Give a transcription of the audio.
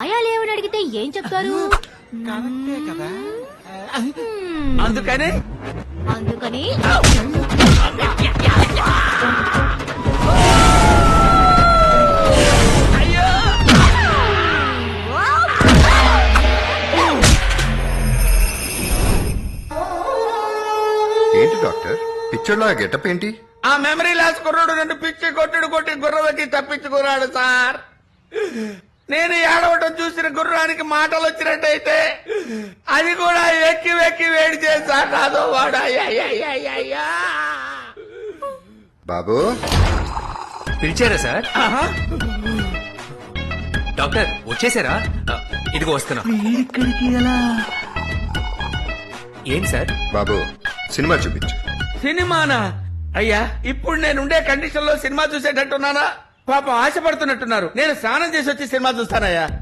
అయాలేమని అడిగితే ఏం చెప్తారు? కదా అందుకని ఏంటి డాక్టర్ పిక్చర్ లో గెటప్ ఏంటి? ఆ మెమరీ లాస్ కుర్రాడు నన్ను పిచ్చి కొట్టి గుర్రవకి తప్పించుకున్నాడు సార్. నేను ఏడవటం చూసిన గుర్రానికి మాటలు వచ్చినట్టయితే అది కూడా వెక్కి వేడి చేశాడు నాదో వాడు. బాబు పిలిచారా సార్? డాక్టర్ వచ్చేసారా? ఇదిగో వస్తున్నా. ఏంటి సార్? బాబు సినిమా చూపించు. సినిమానా? అయ్యా ఇప్పుడు నేనుండే కండిషన్ లో సినిమా చూసేటట్టున్నానా? పాపం ఆశపడుతున్నట్టున్నారు. నేను స్నానం చేసి వచ్చి సినిమా చూస్తానయ్యా.